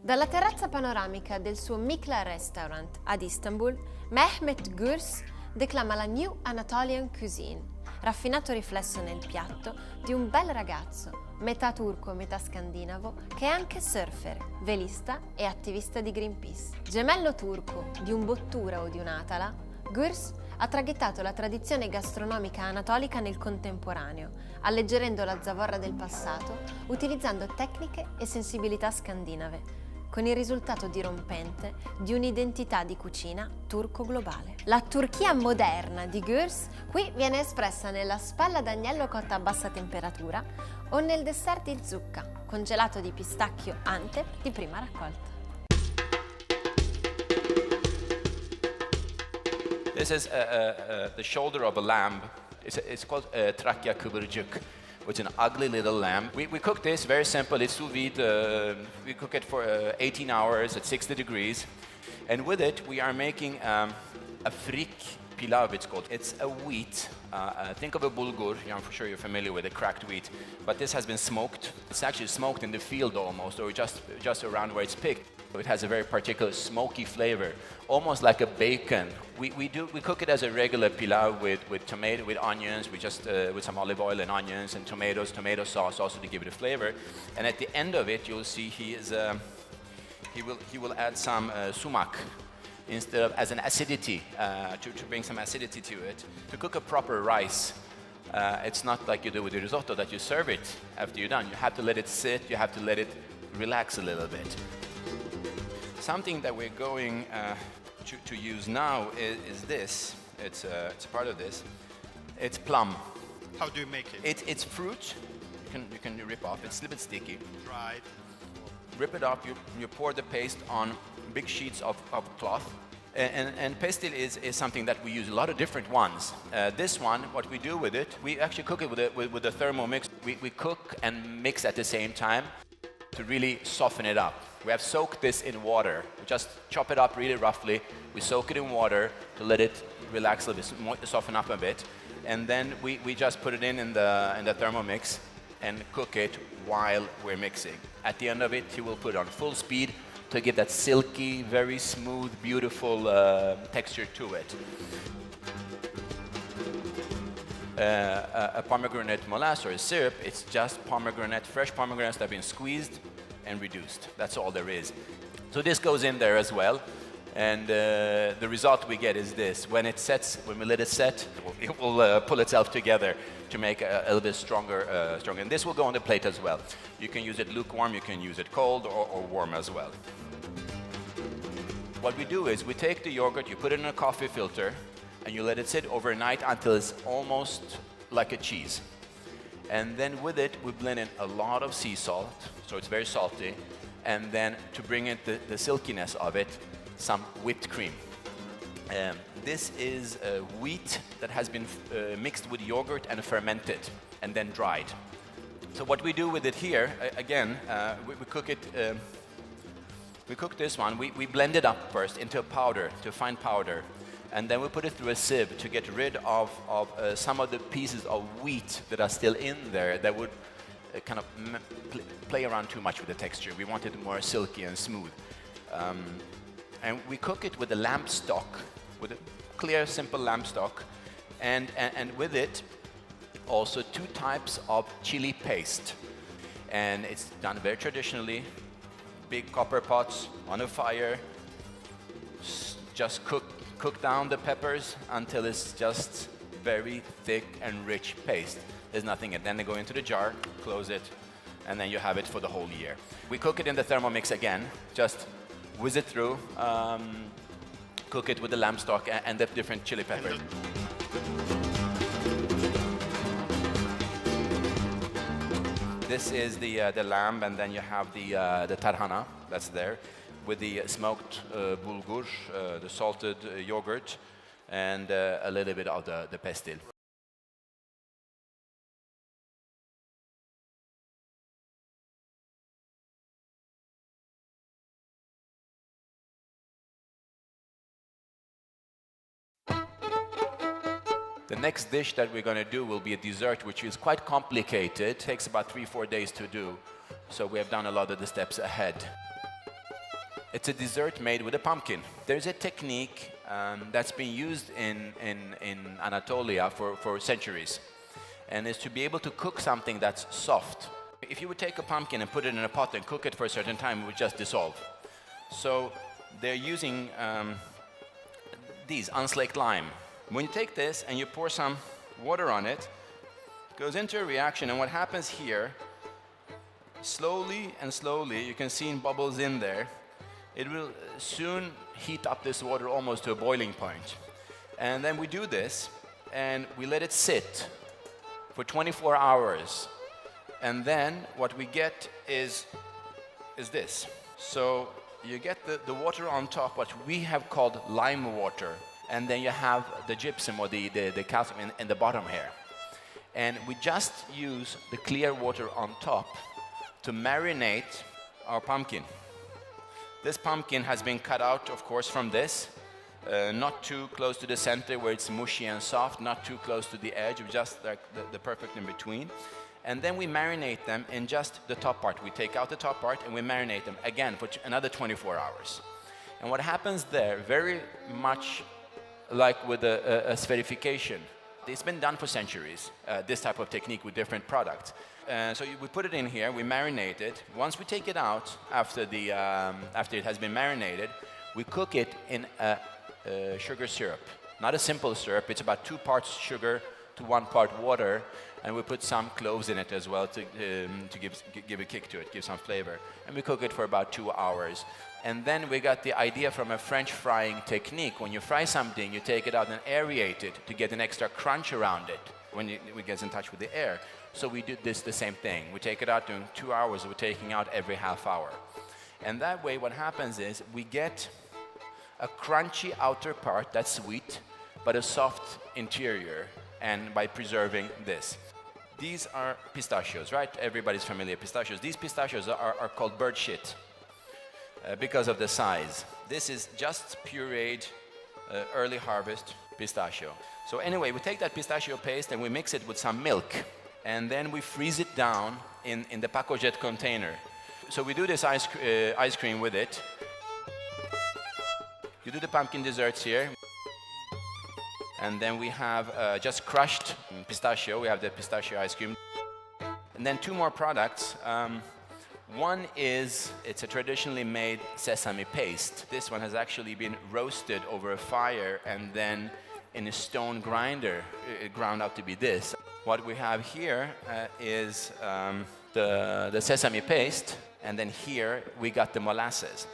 Dalla terrazza panoramica del suo Mikla Restaurant ad Istanbul, Mehmet Gürs declama la New Anatolian Cuisine, raffinato riflesso nel piatto di un bel ragazzo, metà turco, metà scandinavo, che è anche surfer, velista e attivista di Greenpeace. Gemello turco di un Bottura o di un Atala, Gürs ha traghettato la tradizione gastronomica anatolica nel contemporaneo, alleggerendo la zavorra del passato, utilizzando tecniche e sensibilità scandinave, con il risultato dirompente di un'identità di cucina turco-globale. La Turchia moderna di Gürs qui viene espressa nella spalla d'agnello cotta a bassa temperatura o nel dessert di zucca, con gelato di pistacchio Antep di prima raccolta. This is the shoulder of a lamb. It's called trakya kıvırcık, which is an ugly little lamb. We cook this very simple. It's sous vide. We cook it for 18 hours at 60 degrees. And with it, we are making a frik pilav, it's called. It's a wheat. Think of a bulgur. I'm for sure you're familiar with it, cracked wheat. But this has been smoked. It's actually smoked in the field almost, or just around where it's picked. It has a very particular smoky flavor, almost like a bacon. We cook it as a regular pilav with tomato, with onions, with some olive oil and onions and tomatoes, tomato sauce also to give it a flavor. And at the end of it, you'll see he will add some sumac instead of as an acidity to bring some acidity to it. To cook a proper rice, it's not like you do with the risotto that you serve it after you're done. You have to let it sit. You have to let it relax a little bit. Something that we're going to use now is this. It's part of this. It's plum. How do you make it? It's fruit. You can rip off. It's a little bit sticky. Dried. Rip it off. You pour the paste on big sheets of cloth. And pestil is something that we use a lot of different ones. This one, what we do with it, we actually cook it with a Thermomix. We cook and mix at the same time to really soften it up. We have soaked this in water. We just chop it up really roughly. We soak it in water to let it relax a little bit, soften up a bit. And then we just put it in the Thermomix and cook it while we're mixing. At the end of it, you will put it on full speed to give that silky, very smooth, beautiful texture to it. A pomegranate molasses or a syrup, it's just fresh pomegranates that have been squeezed and reduced. That's all there is. So this goes in there as well. And the result we get is this. When we let it set, it will pull itself together to make a little bit stronger. And this will go on the plate as well. You can use it lukewarm, you can use it cold or warm as well. What we do is we take the yogurt, you put it in a coffee filter, and you let it sit overnight until it's almost like a cheese. And then with it, we blend in a lot of sea salt, so it's very salty. And then to bring in the silkiness of it, some whipped cream. This is wheat that has been mixed with yogurt and fermented and then dried. So what we do with it here, again, we cook it. We cook this one. We blend it up first into a powder, to a fine powder. And then we put it through a sieve to get rid of some of the pieces of wheat that are still in there that would kind of play around too much with the texture. We want it more silky and smooth. And we cook it with a lamb stock, with a clear, simple lamb stock. And with it, also 2 types of chili paste. And it's done very traditionally. Big copper pots on a fire. Just cook down the peppers until it's just very thick and rich paste. There's nothing, and then they go into the jar, close it, and then you have it for the whole year. We cook it in the Thermomix again, just whiz it through, cook it with the lamb stock and the different chili peppers. This is the lamb, and then you have the tarhana that's there, with the smoked bulgur, the salted yogurt, and a little bit of the pestil. The next dish that we're going to do will be a dessert, which is quite complicated. It takes about 3-4 days to do. So we have done a lot of the steps ahead. It's a dessert made with a pumpkin. There's a technique that's been used in Anatolia for centuries, and is to be able to cook something that's soft. If you would take a pumpkin and put it in a pot and cook it for a certain time, it would just dissolve. So they're using these unslaked lime. When you take this and you pour some water on it, it goes into a reaction, and what happens here, slowly and slowly, you can see in bubbles in there, it will soon heat up this water almost to a boiling point. And then we do this, and we let it sit for 24 hours. And then what we get is this. So you get the water on top, what we have called lime water, and then you have the gypsum or the calcium in the bottom here. And we just use the clear water on top to marinate our pumpkin. This pumpkin has been cut out, of course, from this, not too close to the center where it's mushy and soft, not too close to the edge, just like the perfect in between. And then we marinate them in just the top part. We take out the top part and we marinate them again for another 24 hours. And what happens there, very much like with a spherification, it's been done for centuries, this type of technique with different products. So we put it in here, we marinate it. Once we take it out, after it has been marinated, we cook it in a sugar syrup. Not a simple syrup, it's about 2 parts sugar to 1 part water, and we put some cloves in it as well to give a kick to it, give some flavor. And we cook it for about 2 hours. And then we got the idea from a French frying technique. When you fry something, you take it out and aerate it to get an extra crunch around it when it gets in touch with the air. So we did the same thing. We take it out during 2 hours, we're taking out every half hour. And that way what happens is we get a crunchy outer part that's sweet, but a soft interior, and by preserving this. These are pistachios, right? Everybody's familiar with pistachios. These pistachios are called bird shit because of the size. This is just pureed early harvest pistachio. So anyway, we take that pistachio paste and we mix it with some milk, and then we freeze it down in the Pacojet container. So we do this ice cream with it. You do the pumpkin desserts here. And then we have just crushed pistachio. We have the pistachio ice cream. And then 2 more products. One is, it's a traditionally made sesame paste. This one has actually been roasted over a fire and then in a stone grinder, it ground out to be this. What we have here is the sesame paste, and then here we got the molasses.